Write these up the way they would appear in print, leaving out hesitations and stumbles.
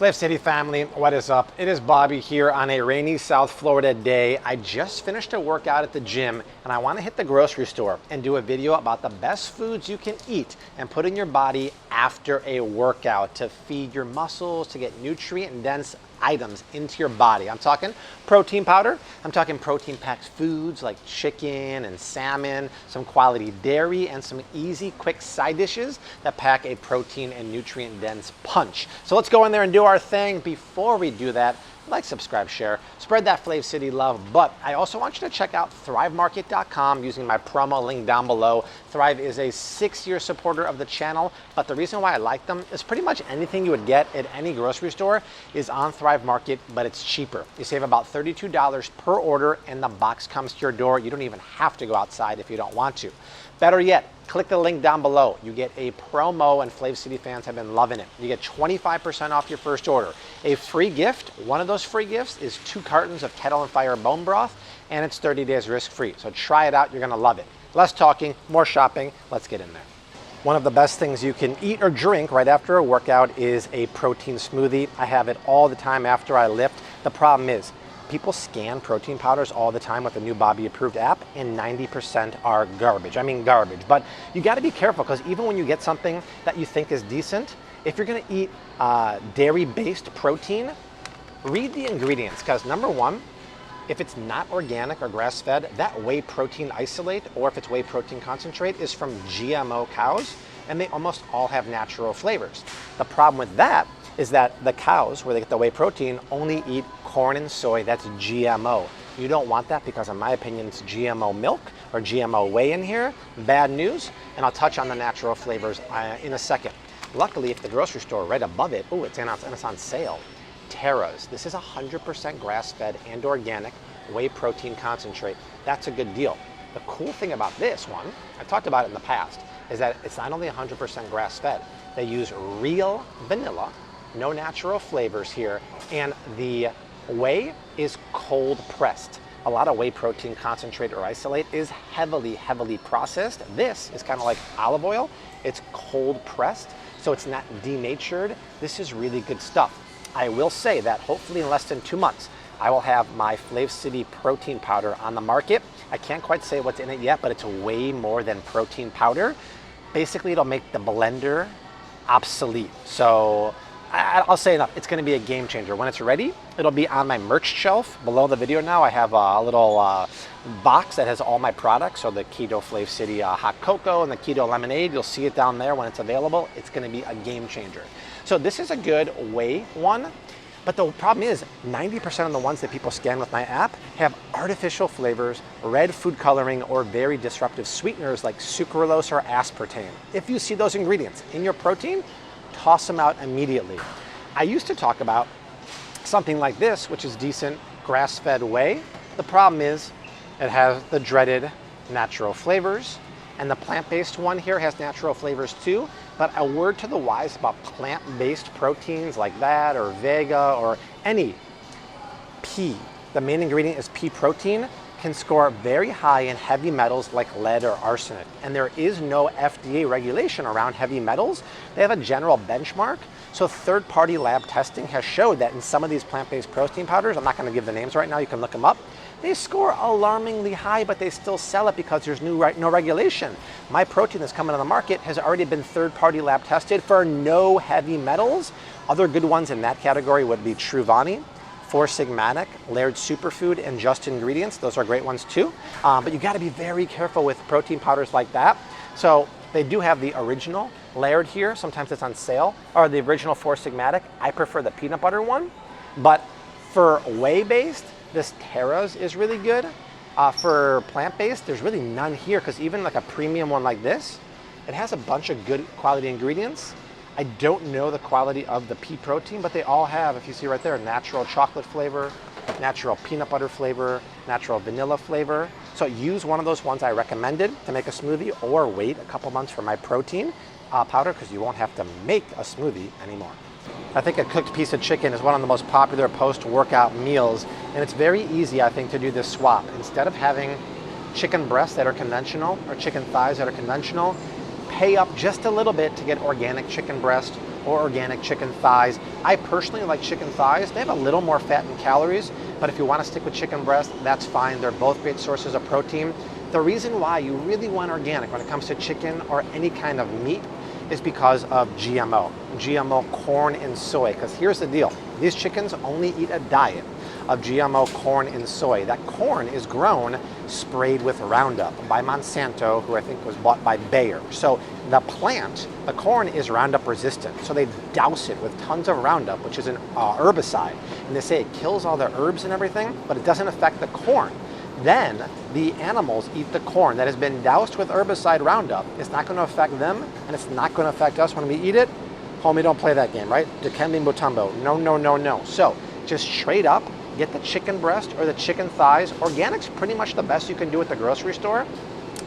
Flav City family, what is up? It is Bobby here on a rainy South Florida day. I just finished a workout at the gym and I want to hit the grocery store and do a video about the best foods you can eat and put in your body after a workout to feed your muscles, to get nutrient-dense items into your body. I'm talking protein powder, I'm talking protein-packed foods like chicken and salmon, some quality dairy, and some easy, quick side dishes that pack a protein and nutrient-dense punch. So let's go in there and do our thing. Before we do that, like, subscribe, share, spread that Flav City love. But I also want you to check out thrivemarket.com using my promo link down below. Thrive is a 6-year supporter of the channel, but the reason why I like them is pretty much anything you would get at any grocery store is on Thrive Market, but it's cheaper. You save about $32 per order and the box comes to your door. You don't even have to go outside if you don't want to. Better yet, click the link down below. You get a promo, and Flav City fans have been loving it. You get 25% off your first order. A free gift, one of those free gifts is 2 cartons of Kettle and Fire bone broth, and it's 30 days risk-free. So try it out, you're gonna love it. Less talking, more shopping, let's get in there. One of the best things you can eat or drink right after a workout is a protein smoothie. I have it all the time after I lift. The problem is, people scan protein powders all the time with the new Bobby approved app and 90% are garbage. I mean garbage, but you gotta be careful because even when you get something that you think is decent, if you're gonna eat dairy-based protein, read the ingredients because number one, if it's not organic or grass-fed, that whey protein isolate or if it's whey protein concentrate is from GMO cows and they almost all have natural flavors. The problem with that is that the cows, where they get the whey protein, only eat corn and soy that's GMO. You don't want that because in my opinion it's GMO milk or GMO whey in here. Bad news, and I'll touch on the natural flavors in a second. Luckily, if the grocery store right above it, it's on sale. Terra's, this is 100% grass-fed and organic whey protein concentrate. That's a good deal. The cool thing about this one, I've talked about it in the past, is that it's not only 100% grass-fed, they use real vanilla, no natural flavors here, and the whey is cold pressed. A lot of whey protein concentrate or isolate is heavily processed. This is kind of like olive oil. It's cold pressed, so it's not denatured. This is really good stuff. I will say that hopefully in less than 2 months, I will have my Flav City protein powder on the market. I can't quite say what's in it yet, but it's way more than protein powder. Basically, it'll make the blender obsolete. So I'll say enough, it's gonna be a game changer. When it's ready, it'll be on my merch shelf. Below the video now, I have a little box that has all my products. So the Keto Flav City hot cocoa and the Keto lemonade, you'll see it down there when it's available. It's gonna be a game changer. So this is a good whey one, but the problem is 90% of the ones that people scan with my app have artificial flavors, red food coloring, or very disruptive sweeteners like sucralose or aspartame. If you see those ingredients in your protein, toss them out immediately. I used to talk about something like this, which is decent grass-fed whey. The problem is it has the dreaded natural flavors, and the plant-based one here has natural flavors too. But a word to the wise about plant-based proteins like that or Vega or any pea, the main ingredient is pea protein, can score very high in heavy metals like lead or arsenic. And there is no FDA regulation around heavy metals. They have a general benchmark. So third-party lab testing has showed that in some of these plant-based protein powders, I'm not gonna give the names right now, you can look them up, they score alarmingly high, but they still sell it because there's no regulation. My protein that's coming on the market has already been third-party lab tested for no heavy metals. Other good ones in that category would be Truvani, Four Sigmatic, Laird Superfood, and Just Ingredients. Those are great ones too. But you gotta be very careful with protein powders like that. So they do have the original Laird here. Sometimes it's on sale, or the original Four Sigmatic. I prefer the peanut butter one. But for whey-based, this Terra's is really good. For plant-based, there's really none here because even like a premium one like this, it has a bunch of good quality ingredients. I don't know the quality of the pea protein, but they all have, if you see right there, natural chocolate flavor, natural peanut butter flavor, natural vanilla flavor. So use one of those ones I recommended to make a smoothie, or wait a couple months for my protein powder because you won't have to make a smoothie anymore. I think a cooked piece of chicken is one of the most popular post-workout meals, and it's very easy, I think, to do this swap. Instead of having chicken breasts that are conventional or chicken thighs that are conventional, pay up just a little bit to get organic chicken breast or organic chicken thighs. I personally like chicken thighs. They have a little more fat and calories, but if you want to stick with chicken breast, that's fine. They're both great sources of protein. The reason why you really want organic when it comes to chicken or any kind of meat is because of GMO corn and soy. Because here's the deal, these chickens only eat a diet of GMO corn and soy. That corn is grown sprayed with Roundup by Monsanto, who I think was bought by Bayer. So the plant, the corn, is Roundup resistant. So they douse it with tons of Roundup, which is an herbicide. And they say it kills all the herbs and everything, but it doesn't affect the corn. Then the animals eat the corn that has been doused with herbicide Roundup. It's not going to affect them, and it's not going to affect us when we eat it. Homie, don't play that game, right? Dikembe Mutombo. No, no, no, no. So just straight up, get the chicken breast or the chicken thighs. Organic's pretty much the best you can do at the grocery store.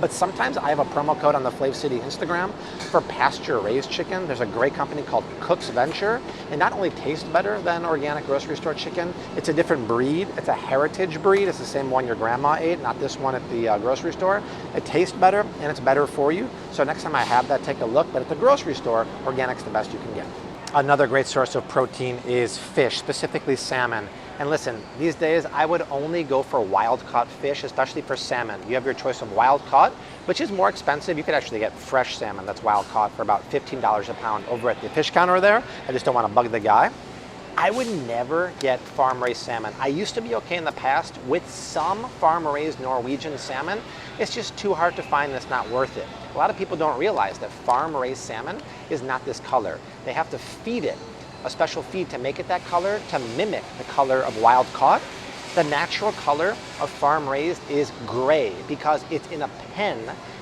But sometimes I have a promo code on the Flav City Instagram for pasture-raised chicken. There's a great company called Cook's Venture. It not only tastes better than organic grocery store chicken, it's a different breed. It's a heritage breed. It's the same one your grandma ate, not this one at the grocery store. It tastes better, and it's better for you. So next time I have that, take a look. But at the grocery store, organic's the best you can get. Another great source of protein is fish, specifically salmon. And listen, these days I would only go for wild-caught fish, especially for salmon. You have your choice of wild-caught, which is more expensive. You could actually get fresh salmon that's wild-caught for about $15 a pound over at the fish counter there. I just don't want to bug the guy. I would never get farm-raised salmon. I used to be okay in the past with some farm-raised Norwegian salmon. It's just too hard to find, and it's not worth it. A lot of people don't realize that farm-raised salmon is not this color. They have to feed it a special feed to make it that color, to mimic the color of wild caught. The natural color of farm raised is gray because it's in a pen.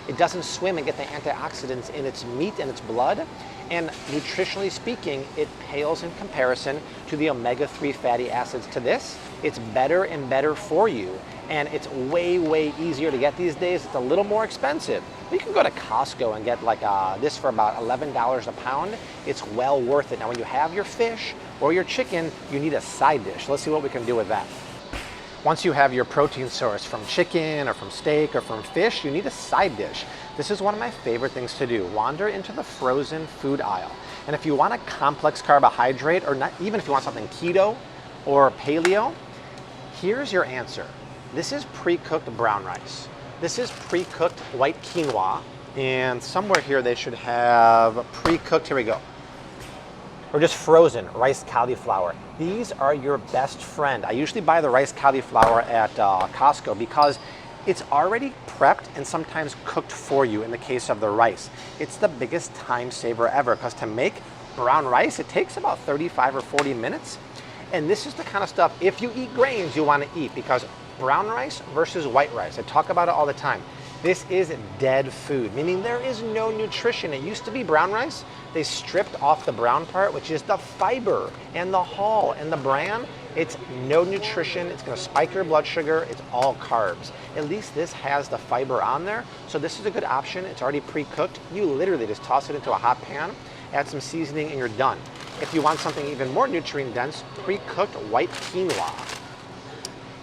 It doesn't swim and get the antioxidants in its meat and its blood. And nutritionally speaking, it pales in comparison to the omega-3 fatty acids to this. It's better and better for you. And it's way, way easier to get these days. It's a little more expensive. You can go to Costco and get like this for about $11 a pound. It's well worth it. Now, when you have your fish or your chicken, you need a side dish. Let's see what we can do with that. Once you have your protein source from chicken or from steak or from fish, you need a side dish. This is one of my favorite things to do. Wander into the frozen food aisle. And if you want a complex carbohydrate, or not, even if you want something keto or paleo, here's your answer. This is pre-cooked brown rice. This is pre-cooked white quinoa. And somewhere here they should have pre-cooked, here we go, or just frozen rice cauliflower. These are your best friend. I usually buy the rice cauliflower at Costco because it's already prepped and sometimes cooked for you in the case of the rice. It's the biggest time saver ever because to make brown rice, it takes about 35 or 40 minutes. And this is the kind of stuff, if you eat grains, you want to eat, because brown rice versus white rice, I talk about it all the time. This is dead food, meaning there is no nutrition. It used to be brown rice. They stripped off the brown part, which is the fiber and the hull and the bran. It's no nutrition. It's going to spike your blood sugar. It's all carbs. At least this has the fiber on there. So this is a good option. It's already pre-cooked. You literally just toss it into a hot pan, add some seasoning, and you're done. If you want something even more nutrient dense, pre-cooked white quinoa.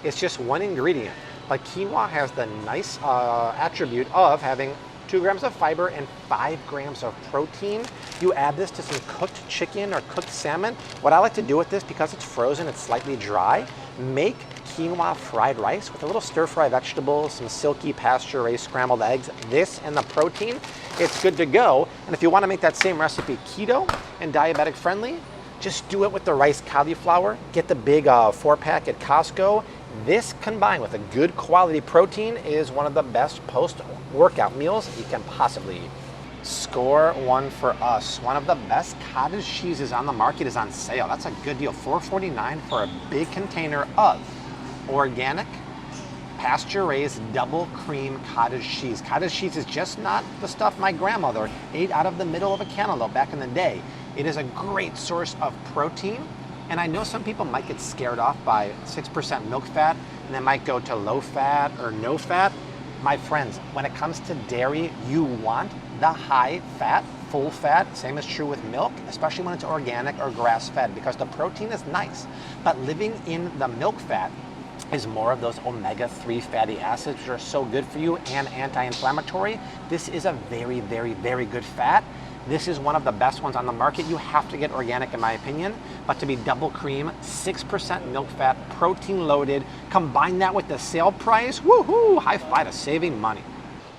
It's just one ingredient. But quinoa has the nice attribute of having 2 grams of fiber and 5 grams of protein. You add this to some cooked chicken or cooked salmon. What I like to do with this, because it's frozen, it's slightly dry, make quinoa fried rice with a little stir-fry vegetables, some silky pasture-raised scrambled eggs, this and the protein. It's good to go. And if you want to make that same recipe keto and diabetic friendly, just do it with the rice cauliflower. Get the big 4-pack at Costco. This combined with a good quality protein is one of the best post-workout meals you can possibly eat. Score one for us. One of the best cottage cheeses on the market is on sale. That's a good deal. $4.49 for a big container of organic, pasture-raised double cream cottage cheese. Cottage cheese is just not the stuff my grandmother ate out of the middle of a cantaloupe back in the day. It is a great source of protein. And I know some people might get scared off by 6% milk fat, and they might go to low fat or no fat. My friends, when it comes to dairy, you want the high fat, full fat. Same is true with milk, especially when it's organic or grass-fed, because the protein is nice. But living in the milk fat is more of those omega-3 fatty acids, which are so good for you and anti-inflammatory. This is a very, very, very good fat. This is one of the best ones on the market. You have to get organic in my opinion, but to be double cream, 6% milk fat, protein loaded, combine that with the sale price, woohoo, high five to saving money.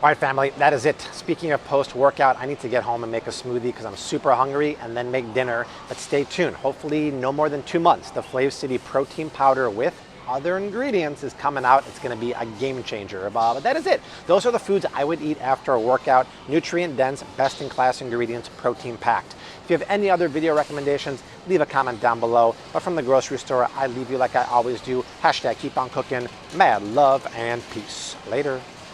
All right, family, that is it. Speaking of post-workout, I need to get home and make a smoothie because I'm super hungry and then make dinner. But stay tuned. Hopefully no more than 2 months, the Flav City protein powder with other ingredients is coming out. It's going to be a game changer. But that is it. Those are the foods I would eat after a workout. Nutrient dense, best in class ingredients, protein packed. If you have any other video recommendations, leave a comment down below. But from the grocery store, I leave you like I always do. #keep on cooking. Mad love and peace. Later.